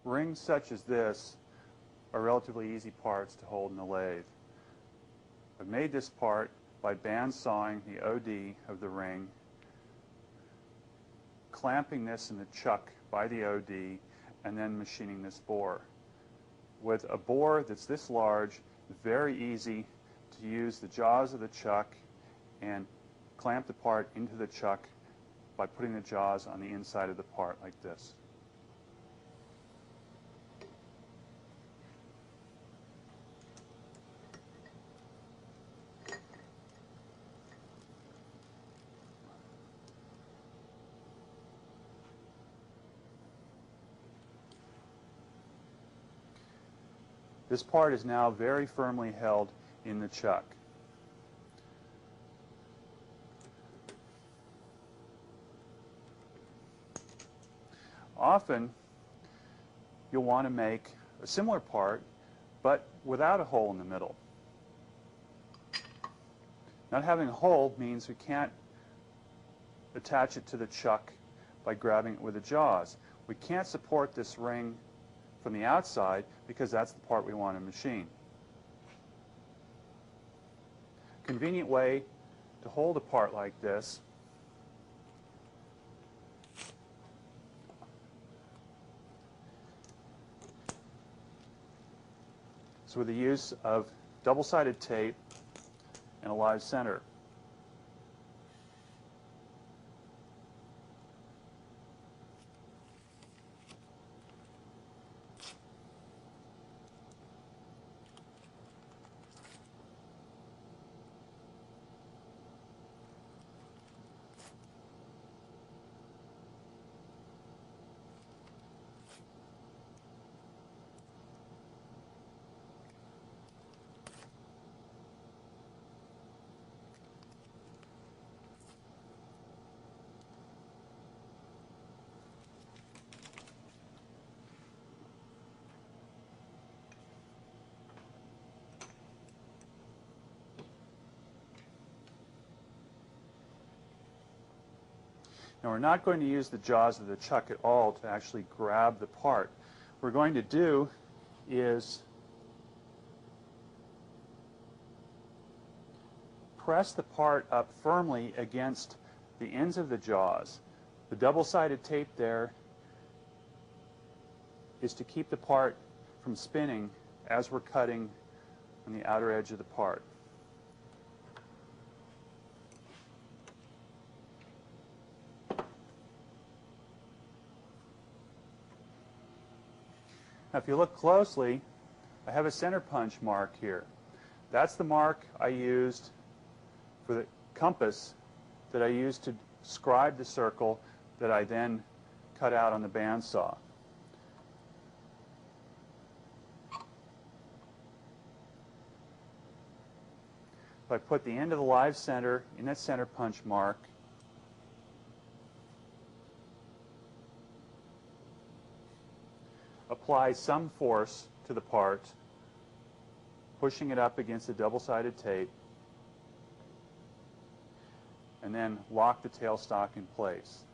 Rings such as this are relatively easy parts to hold in the lathe. I've made this part by band sawing the OD of the ring, clamping this in the chuck by the OD, and then machining this bore. With a bore that's this large, very easy to use the jaws of the chuck and clamp the part into the chuck by putting the jaws on the inside of the part like this. This part is now very firmly held in the chuck. Often, you'll want to make a similar part, but without a hole in the middle. Not having a hole means we can't attach it to the chuck by grabbing it with the jaws. We can't support this ring from the outside because that's the part we want to machine. Convenient way to hold a part like this is with the use of double-sided tape and a live center. Now we're not going to use the jaws of the chuck at all to actually grab the part. What we're going to do is press the part up firmly against the ends of the jaws. The double-sided tape there is to keep the part from spinning as we're cutting on the outer edge of the part. Now if you look closely, I have a center punch mark here. That's the mark I used for the compass that I used to scribe the circle that I then cut out on the bandsaw. If I put the end of the live center in that center punch mark, apply some force to the part, pushing it up against the double-sided tape, and then lock the tailstock in place.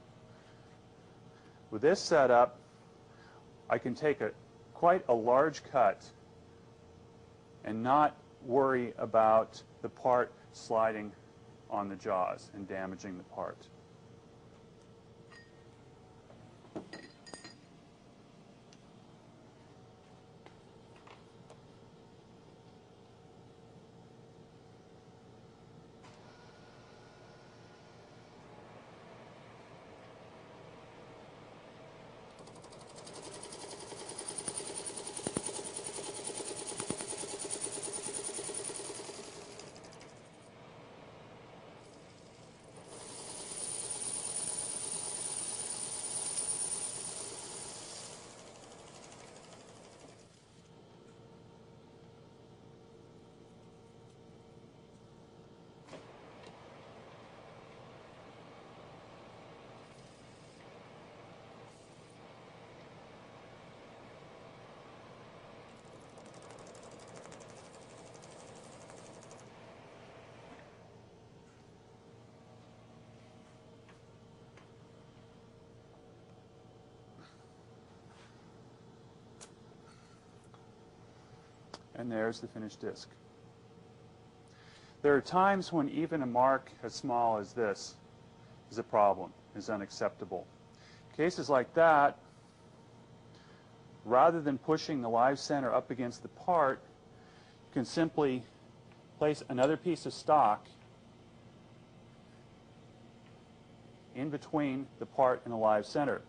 With this setup, I can take quite a large cut and not worry about the part sliding on the jaws and damaging the part. And there's the finished disc. There are times when even a mark as small as this is a problem, is unacceptable. Cases like that, rather than pushing the live center up against the part, you can simply place another piece of stock in between the part and the live center.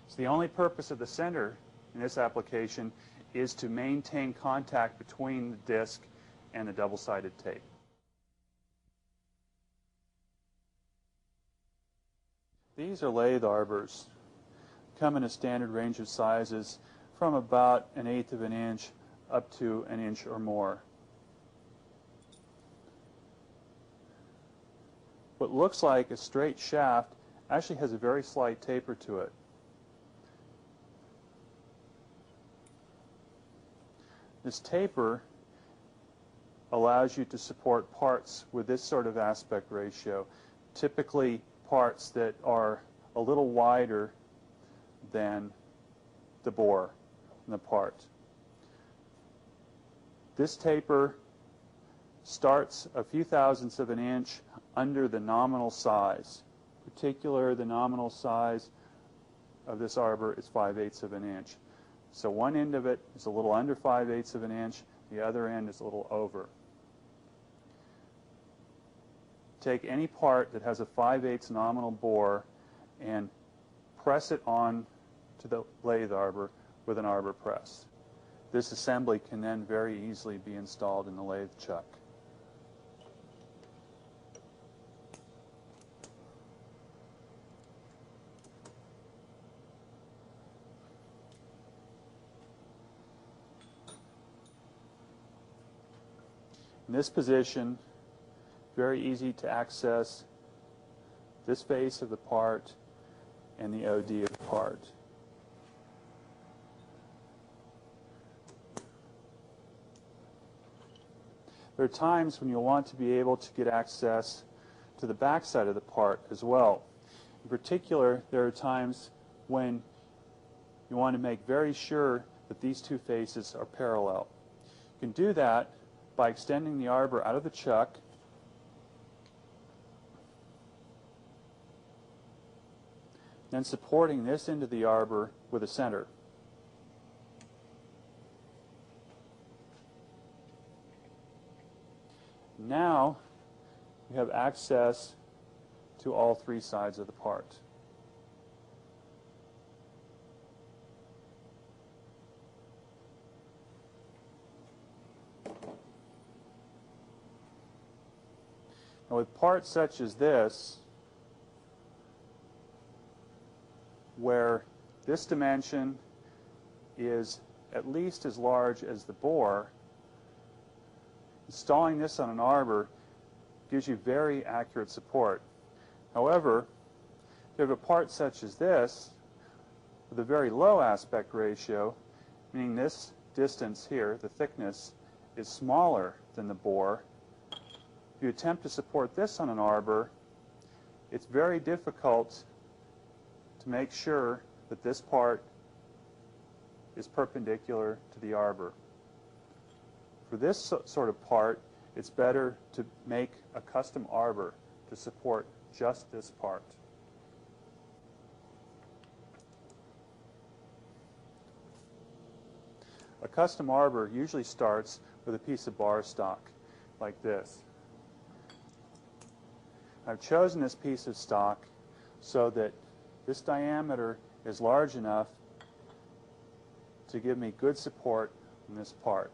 So the only purpose of the center in this application is to maintain contact between the disc and the double-sided tape. These are lathe arbors. Come in a standard range of sizes from about 1/8 of an inch up to 1 inch or more. What looks like a straight shaft actually has a very slight taper to it. This taper allows you to support parts with this sort of aspect ratio, typically parts that are a little wider than the bore in the part. This taper starts a few thousandths of an inch under the nominal size. In particular, the nominal size of this arbor is 5/8 of an inch. So one end of it is a little under 5/8 of an inch, the other end is a little over. Take any part that has a 5/8 nominal bore and press it on to the lathe arbor with an arbor press. This assembly can then very easily be installed in the lathe chuck. In this position, very easy to access this face of the part and the OD of the part. There are times when you'll want to be able to get access to the back side of the part as well. In particular, there are times when you want to make very sure that these two faces are parallel. You can do that by extending the arbor out of the chuck then supporting this into the arbor with a center. Now you have access to all three sides of the part. Now with parts such as this, where this dimension is at least as large as the bore, installing this on an arbor gives you very accurate support. However, if you have a part such as this, with a very low aspect ratio, meaning this distance here, the thickness, is smaller than the bore, if you attempt to support this on an arbor, it's very difficult to make sure that this part is perpendicular to the arbor. For this sort of part, it's better to make a custom arbor to support just this part. A custom arbor usually starts with a piece of bar stock like this. I've chosen this piece of stock so that this diameter is large enough to give me good support in this part.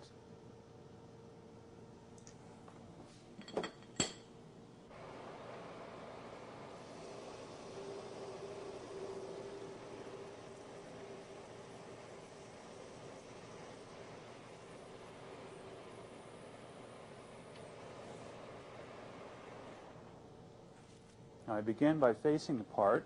Now I begin by facing the part.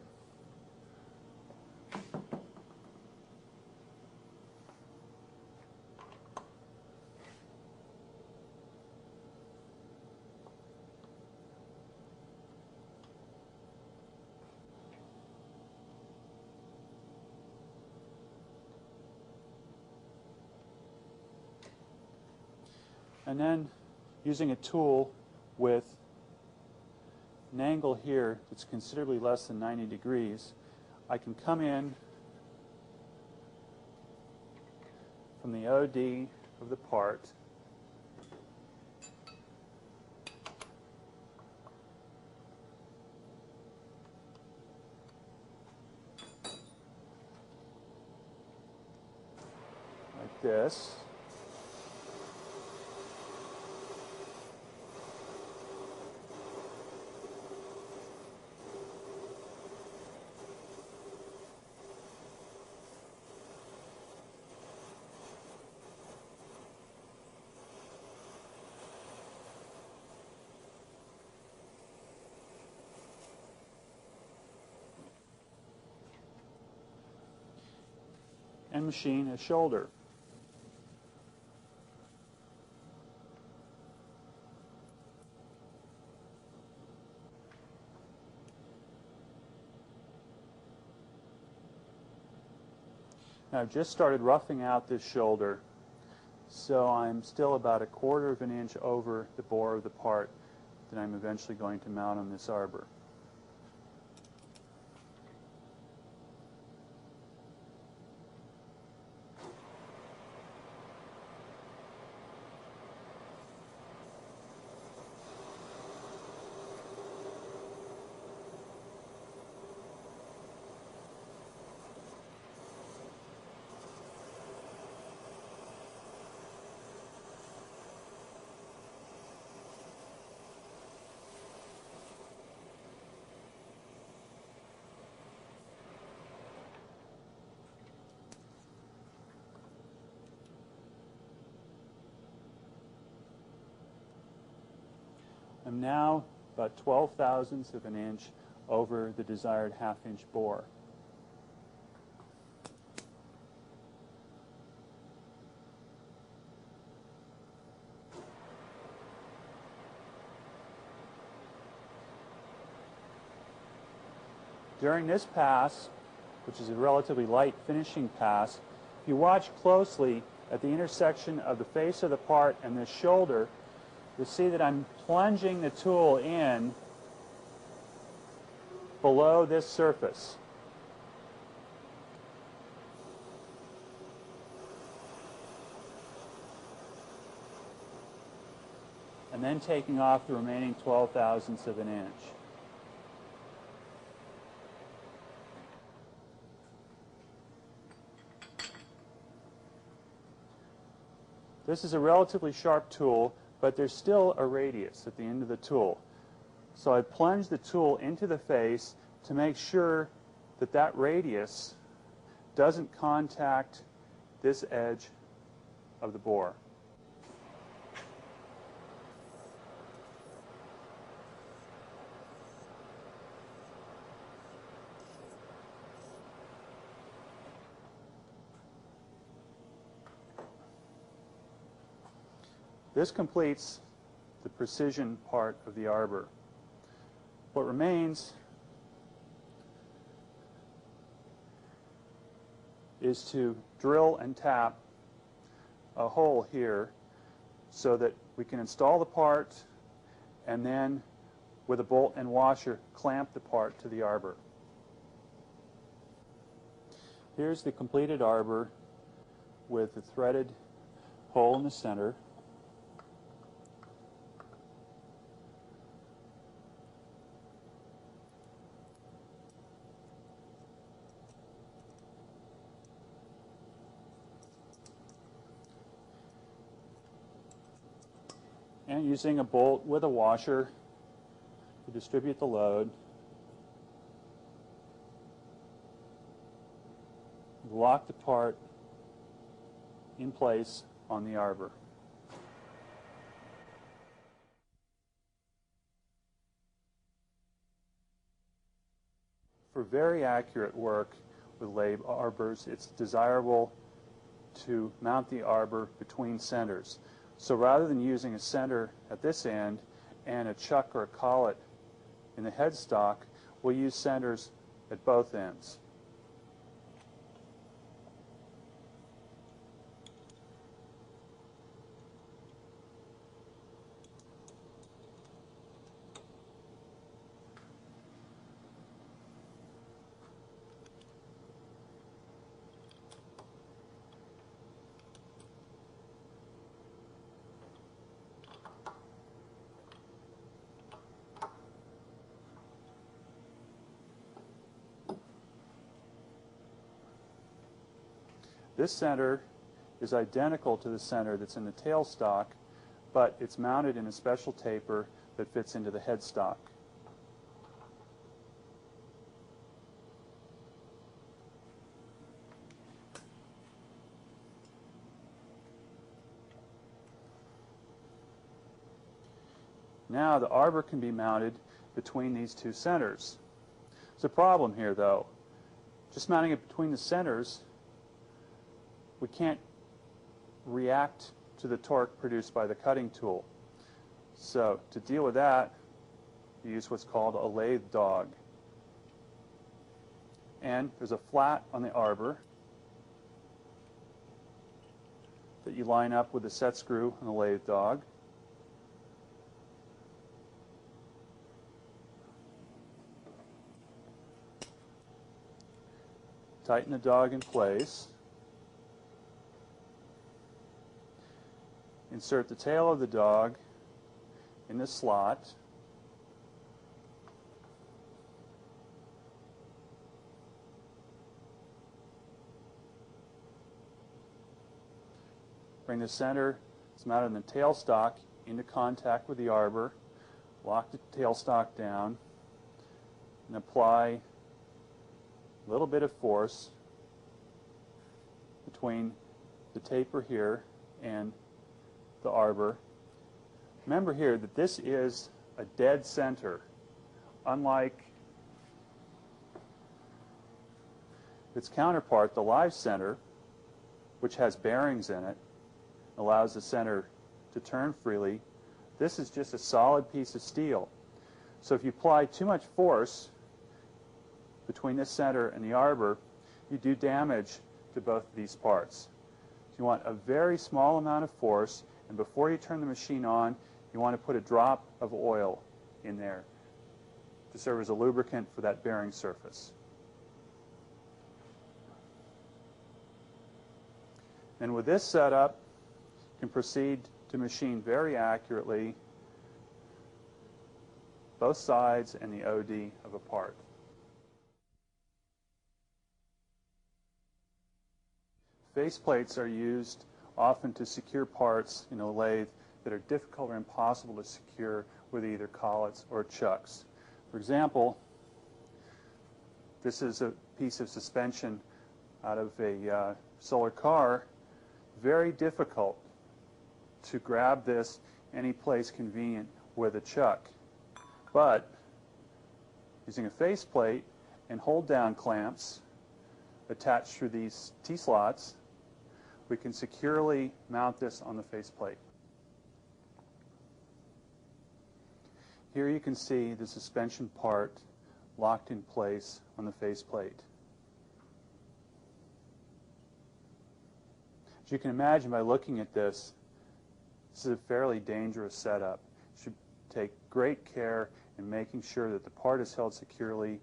And then using a tool with an angle here that's considerably less than 90 degrees, I can come in from the OD of the part like this. And machine a shoulder. Now I've just started roughing out this shoulder, so I'm still about 1/4 of an inch over the bore of the part that I'm eventually going to mount on this arbor. I'm now about 12 thousandths of an inch over the desired 1/2 inch bore. During this pass, which is a relatively light finishing pass, if you watch closely at the intersection of the face of the part and the shoulder, you'll see that I'm plunging the tool in below this surface. And then taking off the remaining 12 thousandths of an inch. This is a relatively sharp tool, but there's still a radius at the end of the tool. So I plunge the tool into the face to make sure that that radius doesn't contact this edge of the bore. This completes the precision part of the arbor. What remains is to drill and tap a hole here so that we can install the part and then with a bolt and washer clamp the part to the arbor. Here's the completed arbor with the threaded hole in the center. And using a bolt with a washer to distribute the load. Lock the part in place on the arbor. For very accurate work with lathe arbors, it's desirable to mount the arbor between centers. So rather than using a center at this end and a chuck or a collet in the headstock, we'll use centers at both ends. This center is identical to the center that's in the tailstock, but it's mounted in a special taper that fits into the headstock. Now the arbor can be mounted between these two centers. There's a problem here though. Just mounting it between the centers, we can't react to the torque produced by the cutting tool. So to deal with that, you use what's called a lathe dog. And there's a flat on the arbor that you line up with the set screw on the lathe dog. Tighten the dog in place. Insert the tail of the dog in the slot. Bring the center that's mounted in the tailstock into contact with the arbor. Lock the tailstock down and apply a little bit of force between the taper here and the arbor. Remember here that this is a dead center, unlike its counterpart, the live center, which has bearings in it, allows the center to turn freely. This is just a solid piece of steel. So if you apply too much force between this center and the arbor, you do damage to both of these parts. So you want a very small amount of force, and before you turn the machine on, you want to put a drop of oil in there to serve as a lubricant for that bearing surface. And with this setup, you can proceed to machine very accurately both sides and the OD of a part. Face plates are used often to secure parts in a lathe that are difficult or impossible to secure with either collets or chucks. For example, this is a piece of suspension out of a solar car. Very difficult to grab this any place convenient with a chuck. But using a face plate and hold down clamps attached through these T-slots, we can securely mount this on the faceplate. Here you can see the suspension part locked in place on the faceplate. As you can imagine by looking at this, this is a fairly dangerous setup. You should take great care in making sure that the part is held securely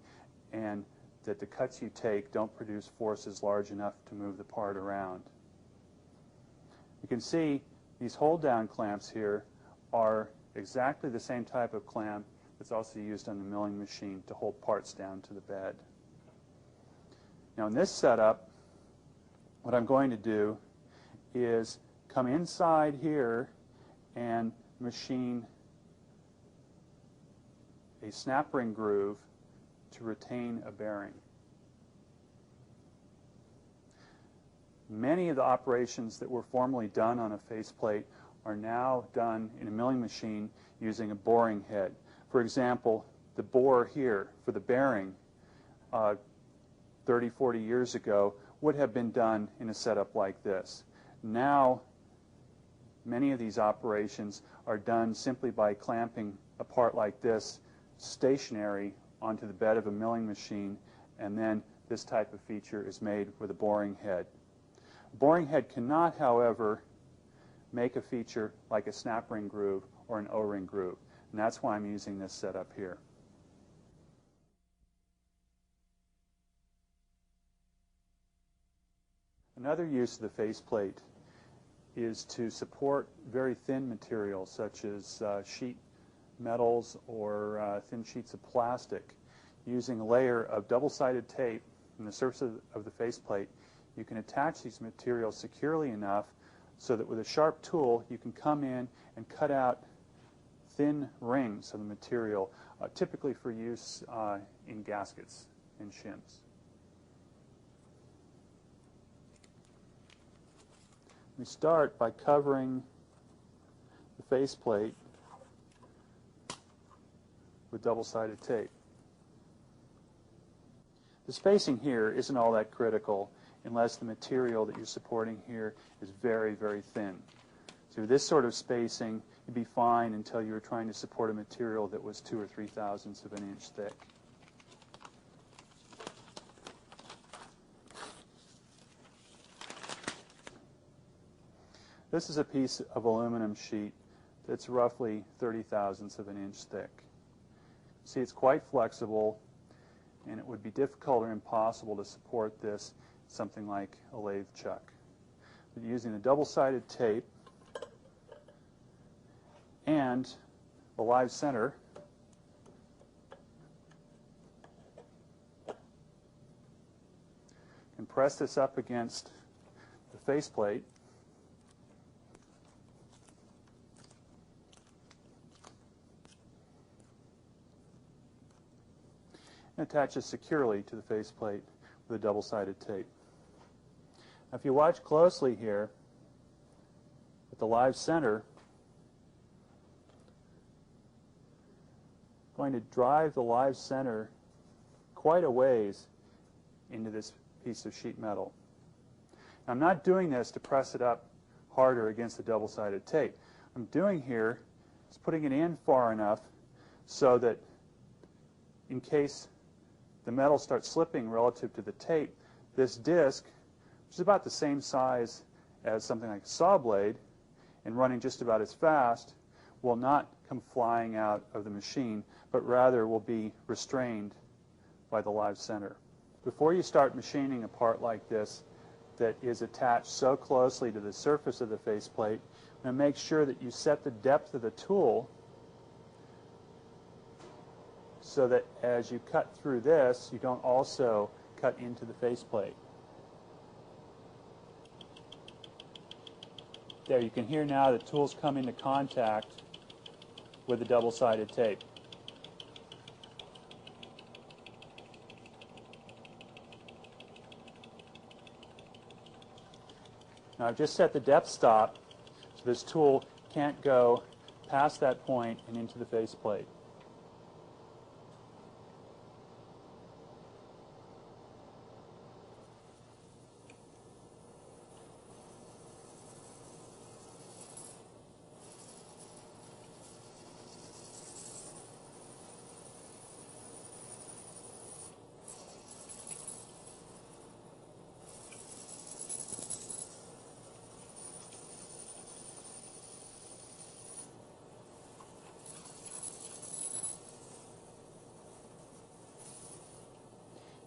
and that the cuts you take don't produce forces large enough to move the part around. You can see these hold-down clamps here are exactly the same type of clamp that's also used on the milling machine to hold parts down to the bed. Now in this setup, what I'm going to do is come inside here and machine a snap ring groove to retain a bearing. Many of the operations that were formerly done on a faceplate are now done in a milling machine using a boring head. For example, the bore here for the bearing 30, 40 years ago would have been done in a setup like this. Now, many of these operations are done simply by clamping a part like this stationary onto the bed of a milling machine, and then this type of feature is made with a boring head. A boring head cannot, however, make a feature like a snap ring groove or an O-ring groove, and that's why I'm using this setup here. Another use of the faceplate is to support very thin materials such as sheet metals or thin sheets of plastic. Using a layer of double-sided tape on the surface of the faceplate, you can attach these materials securely enough so that with a sharp tool you can come in and cut out thin rings of the material, typically for use in gaskets and shims. We start by covering the faceplate with double-sided tape. The spacing here isn't all that critical unless the material that you're supporting here is very, very thin. So this sort of spacing, you'd be fine until you were trying to support a material that was 2 or 3/1000ths of an inch thick. This is a piece of aluminum sheet that's roughly 30/1000ths of an inch thick. See, it's quite flexible, and it would be difficult or impossible to support this something like a lathe chuck. But using the double-sided tape and the live center, you can press this up against the faceplate and attaches securely to the faceplate with a double-sided tape. Now, if you watch closely here at the live center, I'm going to drive the live center quite a ways into this piece of sheet metal. Now, I'm not doing this to press it up harder against the double-sided tape. What I'm doing here is putting it in far enough so that in case the metal starts slipping relative to the tape, this disc, which is about the same size as something like a saw blade and running just about as fast, will not come flying out of the machine, but rather will be restrained by the live center. Before you start machining a part like this that is attached so closely to the surface of the faceplate, and make sure that you set the depth of the tool so that as you cut through this, you don't also cut into the faceplate. There, you can hear now the tools come into contact with the double-sided tape. Now I've just set the depth stop so this tool can't go past that point and into the faceplate.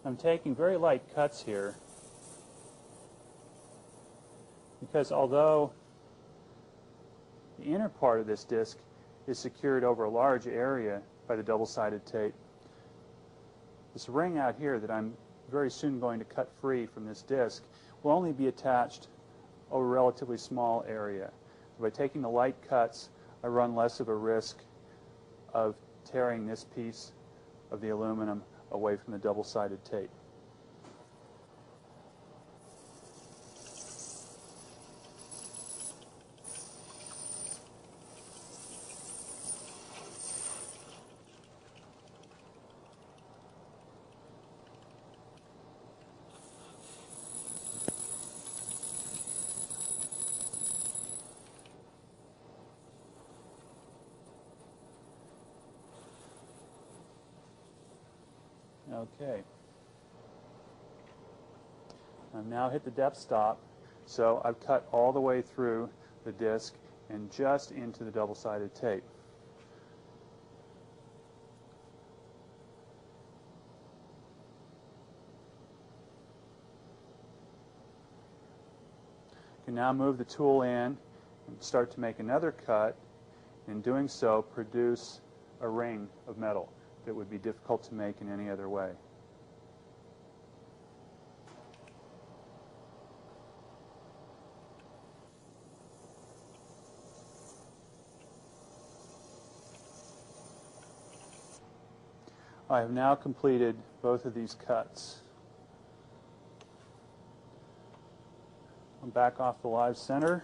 I'm taking very light cuts here because although the inner part of this disc is secured over a large area by the double-sided tape, this ring out here that I'm very soon going to cut free from this disc will only be attached over a relatively small area. So by taking the light cuts, I run less of a risk of tearing this piece of the aluminum away from the double-sided tape. Okay. I've now hit the depth stop, so I've cut all the way through the disc and just into the double-sided tape. You can now move the tool in and start to make another cut. In doing so, produce a ring of metal that would be difficult to make in any other way. I have now completed both of these cuts. I'm back off the live center.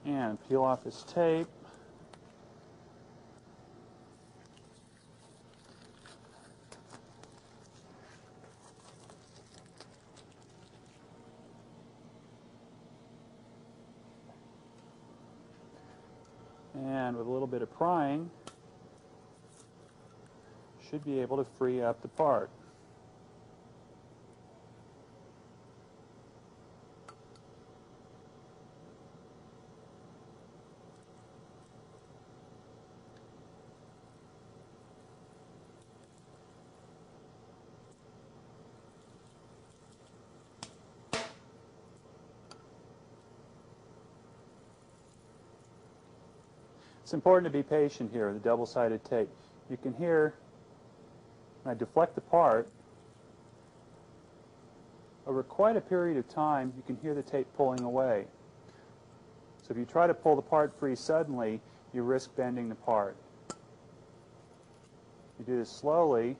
And peel off this tape. And with a little bit of prying, should be able to free up the part. It's important to be patient here with the double-sided tape. You can hear, when I deflect the part, over quite a period of time, you can hear the tape pulling away. So if you try to pull the part free suddenly, you risk bending the part. You do this slowly,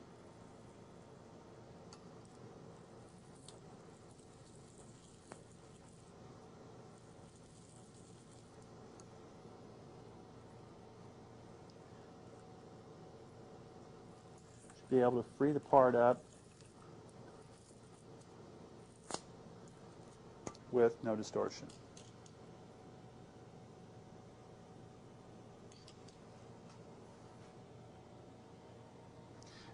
be able to free the part up with no distortion.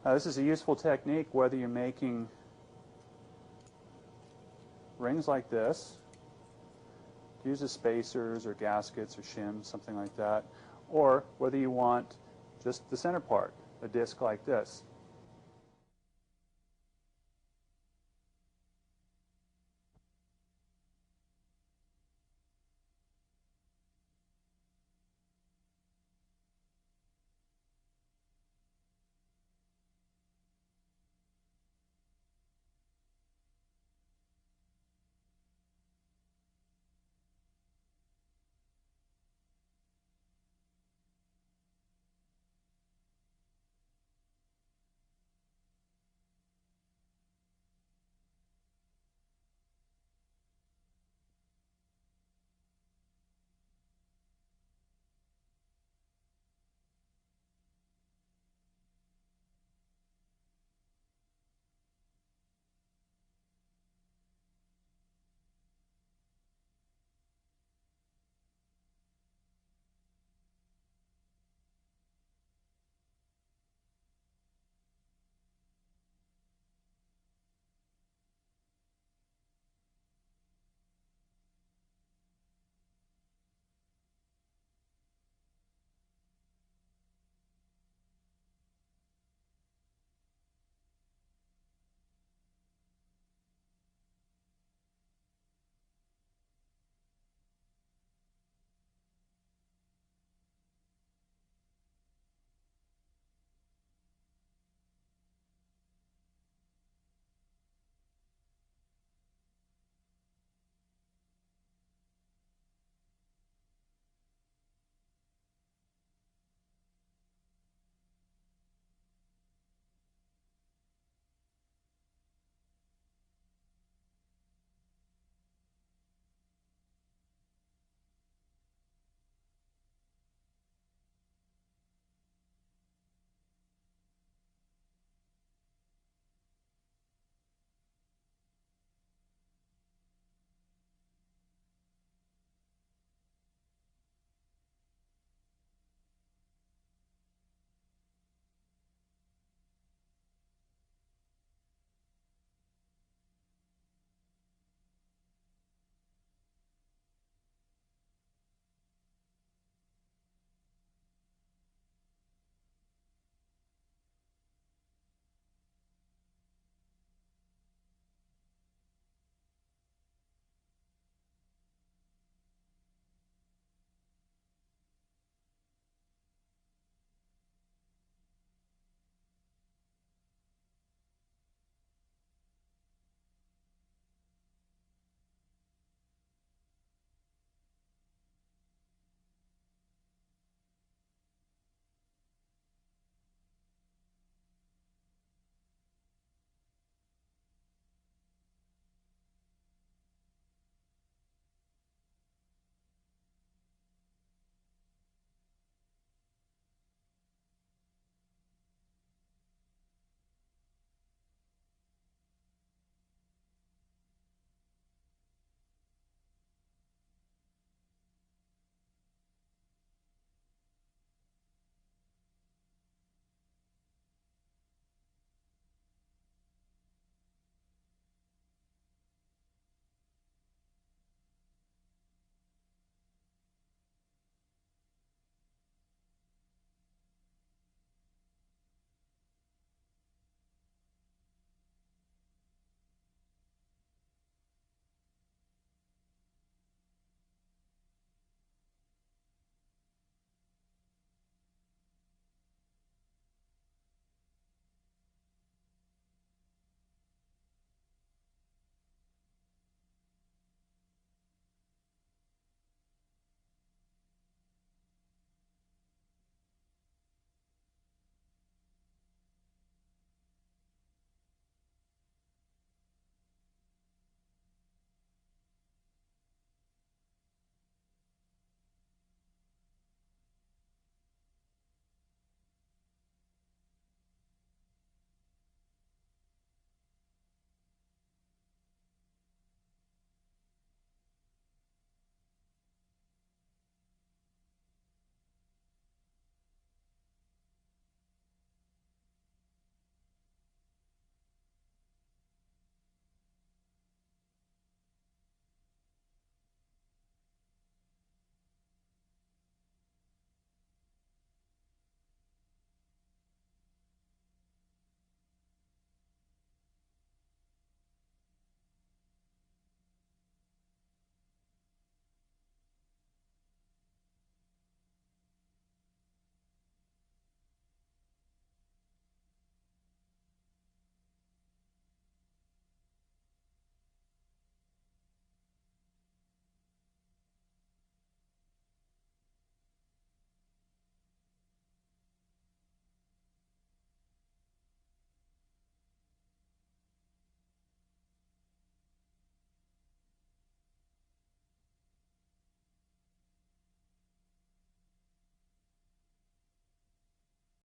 Now, this is a useful technique whether you're making rings like this, use as spacers or gaskets or shims, something like that, or whether you want just the center part, a disc like this.